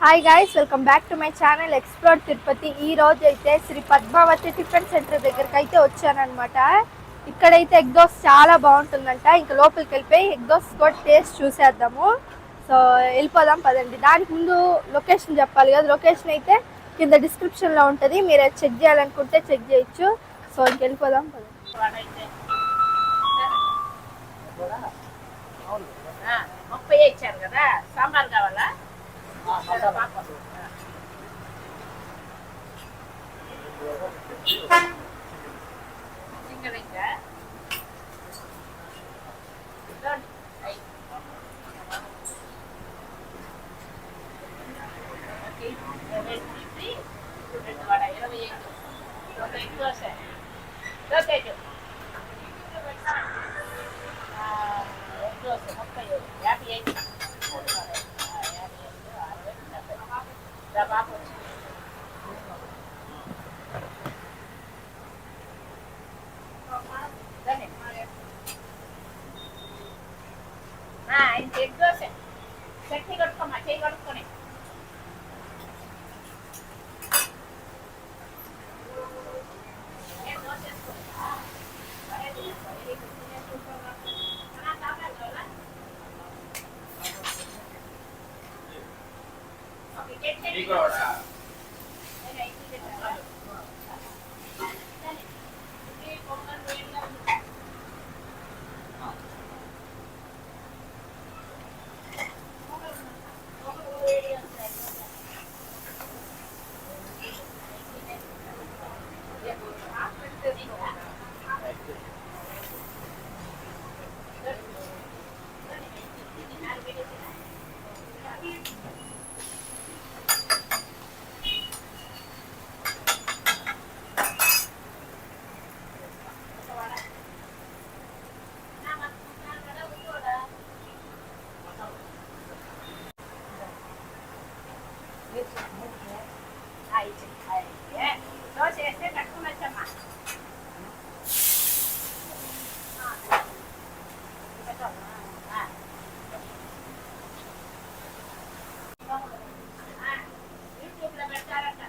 Hi guys, welcome back to my channel explore Tirupati. ఈ రోజు అయితే శ్రీ పద్మావతి టిఫిన్ సెంటర్ దగ్గరికి అయితే వచ్చానమాట. ఇక్కడైతే ఎగ్ దోస్ చాలా బాగుంటుందంట. ఇంకా లోపలికి వెళ్ళిపోయి ఎగ్ దోస్ కూడా టేస్ట్ చూసేద్దాము. సో వెళ్ళిపోదాం పదండి. దానికి ముందు లొకేషన్ చెప్పాలి కదా. లొకేషన్ అయితే కింద డిస్క్రిప్షన్లో ఉంటుంది. మీరు చెక్ చేయాలనుకుంటే చెక్ చేయొచ్చు. సో ఇంక వెళ్ళిపోదాం పదండి. ఇచ్చారు కదా, సాంబార్ కావాలా? చట్నీ కట్టుకోమా, చేయి కట్టుకొని. దోశ వేస్తే కట్టుకుని వచ్చమ్మా. యూట్యూబ్లో పెడతారంట.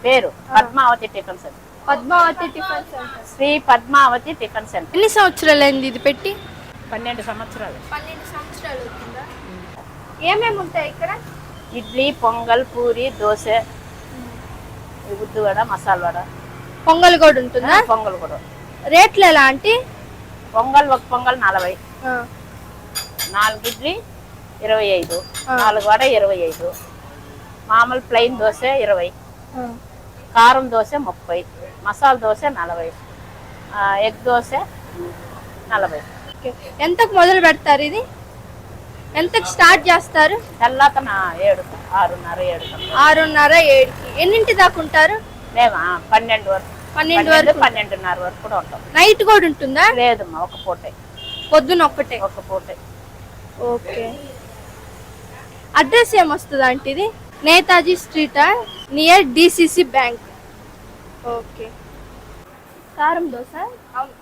పేరు Padmavati tiffin centre. Padmavati tiffin centre, Shri Padmavati tiffin centre. ఎన్ని సంవత్సరాలు అయింది ఇది పెట్టి? 12 సంవత్సరాలు. 12 సంవత్సరాలు అవుతుందా? ఏమేమి ఉంటాయి ఇక్కడ? ఇడ్లీ, పొంగల్, పూరి, దోశ, ఉద్దు వడ, మసాలా వడ. పొంగల్ కూడా ఉంటుందా? పొంగల్ కూడా. రేట్లు ఎలా అంటే? పొంగల్ ఒక పొంగల్ 40, 4 ఇడ్లీ 25, 4 వడ 25, మామూలు ప్లెయిన్ దోశ 20, కారం దోశ 30, మసాలా దోశ 40, ఎగ్ దోశ 40. ఎంతకు మొదలు పెడతారు ఇది? ఎంతకు స్టార్ట్ చేస్తారు? తెల్లాక 7, 6:30, 7. 6:30, 7కి. ఎన్నింటి దాకా ఉంటారు? మేమా 12 వరకు. 12 వరకు, 12:30 వరకు కూడా ఉంటాం. నైట్ కూడా ఉంటుందా? లేదమ్మా, ఒక పూటే. పొద్దున ఒక్కటే? ఒక పూటే. ఓకే. అడ్రస్ ఏమొస్తుంది అంటే ఇది? నేతాజీ స్ట్రీటా, నియర్ డిసిసి బ్యాంక్. ఓకే. కారం దోశ. అవును.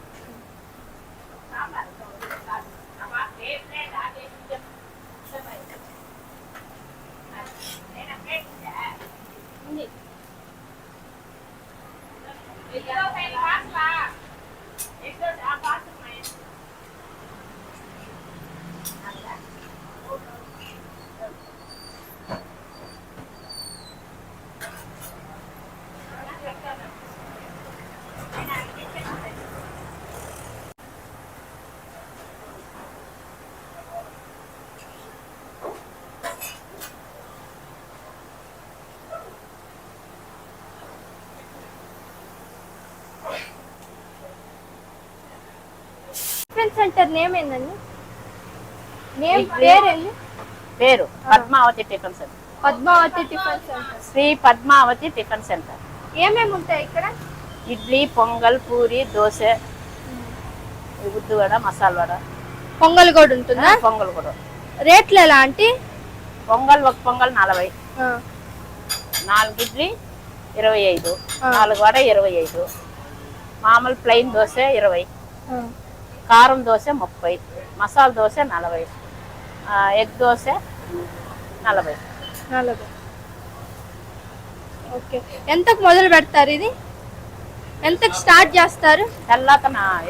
టిఫిన్ సెంటర్ నేమ్ ఏందండి? నేమ్ పేరేంది? పేరు Padmavati tiffin centre. Padmavati tiffin centre, Shri Padmavati tiffin centre. ఏమేమి ఉంటాయి ఇక్కడ? ఇడ్లీ, పొంగల్, పూరి, దోశ, ఉద్దు వడ, మసాలా వడ. పొంగల్ కూడా ఉంటుందా? పొంగల్ కూడా. రేట్లు ఎలా ఆంటీ? పొంగల్ ఒక పొంగల్ 40, 4 ఇడ్లీ 25, 4 వడ 25, మామూలు ప్లెయిన్ దోశ 20, కారం దోశ 30, మసాలా దోశ 40, ఎగ్ దోశ 40. ఓకే. ఎంతకు మొదలు పెడతారు ఇది? ఎంతకు స్టార్ట్ చేస్తారు? తెల్లాక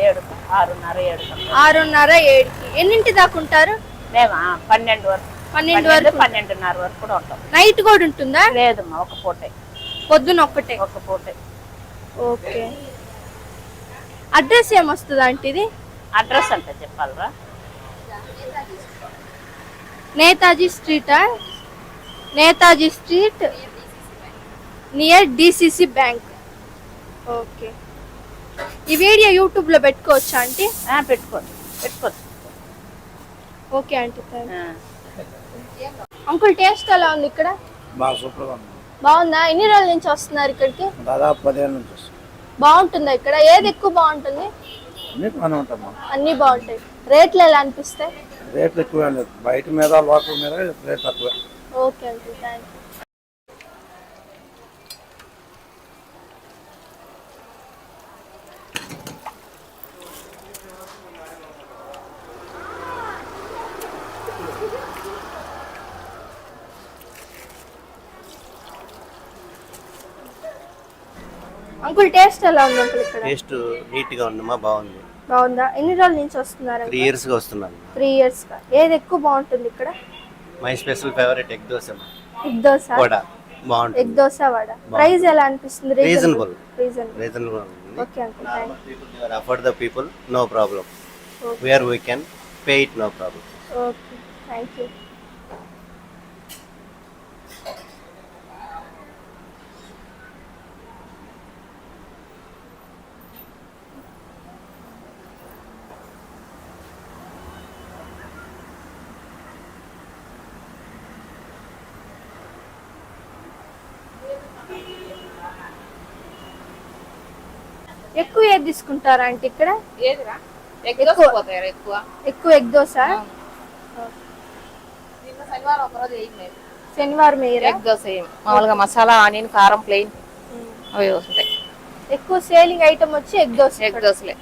7, 6:30, 7. 6:30, 7కి. ఎన్నింటి దాకా ఉంటారు? మేమా 12 వరకు. 12 వరకు, 12:30 వరకు కూడా ఉంటాం. నైట్ కూడా ఉంటుందా? లేదమ్మా, ఒక పూటే. పొద్దున ఒక పూటే. ఓకే. అడ్రస్ ఏమొస్తుంది అంటే ఇది? అడ్రస్ అంటే చెప్పాలరా? నేతాజీ స్ట్రీటా? Netaji street near DCC bank. Okay. ఈ వీడియో యూట్యూబ్ లో పెట్టుకోవచ్చా ఆంటీ? పెట్టుకోవచ్చు. ఓకే ఆంటీ, అంకుల్ టేస్ట్ ఎలా ఉంది ఇక్కడ? బాగా సూపర్గా ఉంది. బాగుందా? ఎన్ని రోజుల నుంచి వస్తున్నారు ఇక్కడికి? దాదాపు 10 ఏళ్ళ నుంచి వస్తుంది. బాగుంటుందా ఇక్కడ? ఏది ఎక్కువ బాగుంటుంది? అన్నీ బాగుంటాయి. రేట్లు ఎలా అనిపిస్తాయి? రేట్లు ఎక్కువ లేదు, బయట మీద లోకల్ మీద రేట్ తక్కువ. ఓకే అండి, థ్యాంక్ యూ. అంకుల్ టేస్ట్ ఎలా ఉంది అంకుల్ ఇక్కడ? టేస్ట్ నీట్ గా ఉందమ్మా, బాగుంది. బాగుందా? ఎన్ని రోజుల నుంచి వస్తున్నారు? 3 years గా వస్తున్నాను. 3 years గా. ఏది ఎక్కువ బాగుంటుంది ఇక్కడ? My special favourite egg dosa. Egg dosa vada బాగుంటుంది. ఎగ్ దోశ వడ. ప్రైస్ ఎలా అనిపిస్తుంది? Reasonable. Okay uncle, thank you. People are afford the people, no problem. Where we can pay it, no problem. Okay, thank you. ఎక్కువ ఏది తీసుకుంటారా అంటే ఇక్కడ? ఎక్కువ ఎగ్ దోశ. శనివారం ఎగ్ దోశ మామూలుగా మసాలా, ఆనియన్, కారం, ప్లెయిన్ అవి వస్తాయి. ఎక్కువ సేలింగ్ ఐటమ్ వచ్చి ఎగ్ దోశలే.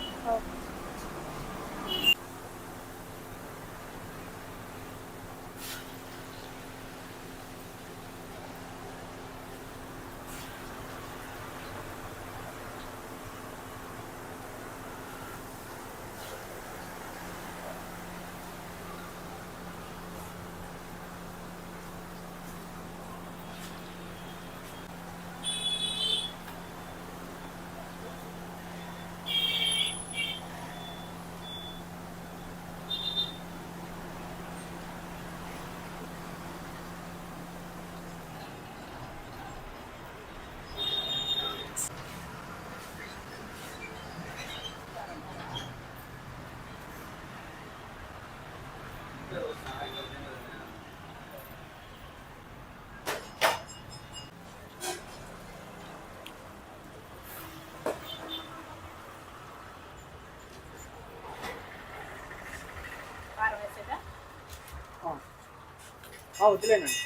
వదిలేనండి.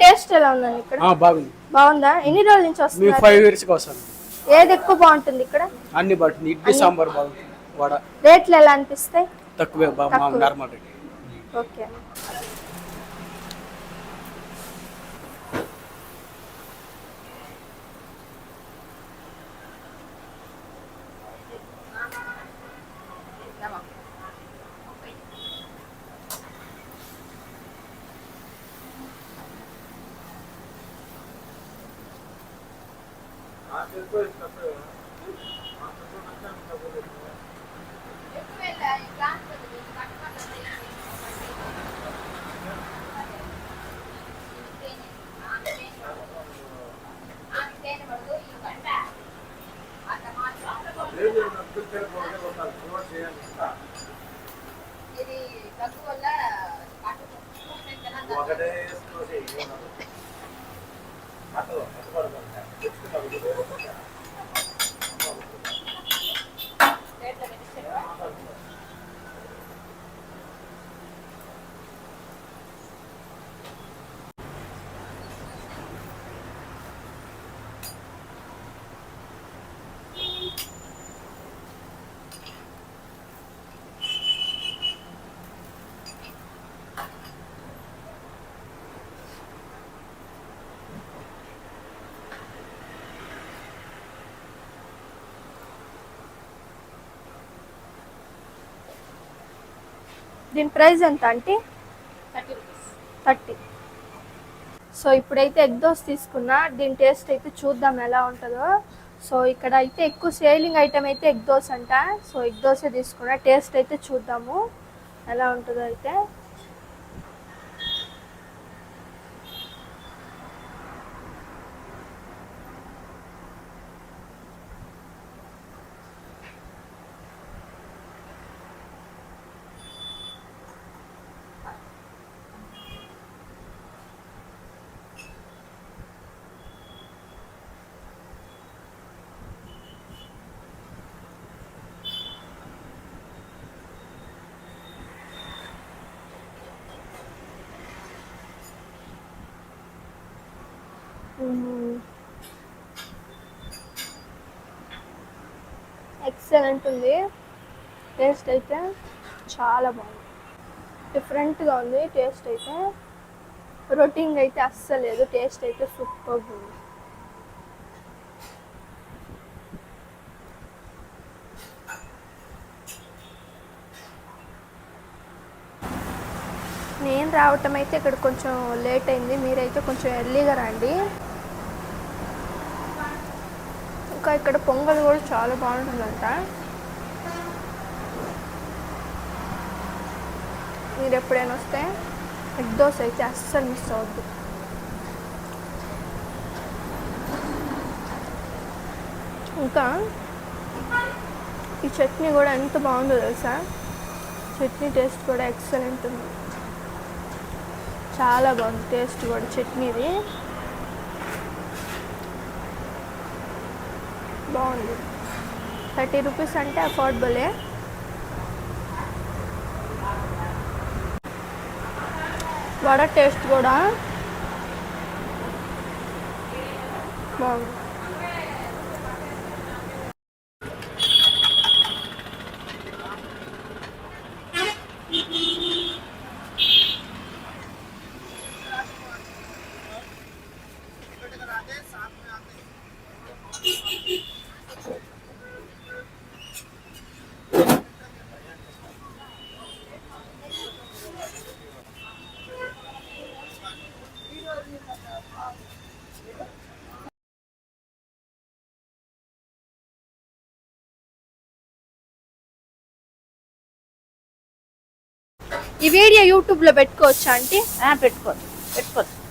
టేస్ట్ ఎలా ఉందండి ఇక్కడ? బాగుంది. బాగుందా? ఎన్ని రోజుల నుంచి మేము వస్తున్నారు? 5 years గా వస్తాను. ఏది ఎక్కువ బాగుంటుంది ఇక్కడ? అన్ని బాగుంటుంది. ఇడ్లీ సాంబార్ బాగుంటుంది. వడ రేట్లు ఎలా అనిపిస్తాయి? తక్కువే, నార్మల్ రేట్. ఓకే. దీని ప్రైస్ ఎంత అంటే 30 రూపీస్. 30. సో ఇప్పుడైతే ఎగ్ దోశ తీసుకున్నా, దీని టేస్ట్ అయితే చూద్దాం ఎలా ఉంటుందో. సో ఇక్కడ అయితే ఎక్కువ సేలింగ్ ఐటమ్ అయితే ఎగ్ దోశ అంట. సో ఎగ్ దోశ తీసుకున్నా, టేస్ట్ అయితే చూద్దాము ఎలా ఉంటుందో అయితే. ఎక్సలెంట్ ఉంది, టేస్ట్ అయితే చాలా బాగుంది, డిఫరెంట్గా ఉంది టేస్ట్ అయితే. రొటీన్ అయితే అస్సలు లేదు, టేస్ట్ అయితే సూపర్ ఉంది. నేను రావటం అయితే ఇక్కడ కొంచెం లేట్ అయింది, మీరైతే కొంచెం ఎర్లీగా రండి. ఇంకా ఇక్కడ పొంగల్ కూడా చాలా బాగుంటుందంట. మీరు ఎప్పుడైనా వస్తే ఎగ్ దోశ అయితే అస్సలు మిస్ అవ్వద్దు. ఇంకా ఈ చట్నీ కూడా ఎంత బాగుందో తెలుసా, చట్నీ టేస్ట్ కూడా ఎక్సలెంట్ ఉంది, చాలా బాగుంది టేస్ట్ కూడా చట్నీది బాగుంది. 30 రూపీస్ అంటే అఫోర్డబులే. వడ టేస్ట్ కూడా బాగుంది. ఈ వీడియో యూట్యూబ్లో పెట్టుకోవచ్చా అంటే? పెట్టుకోవచ్చు.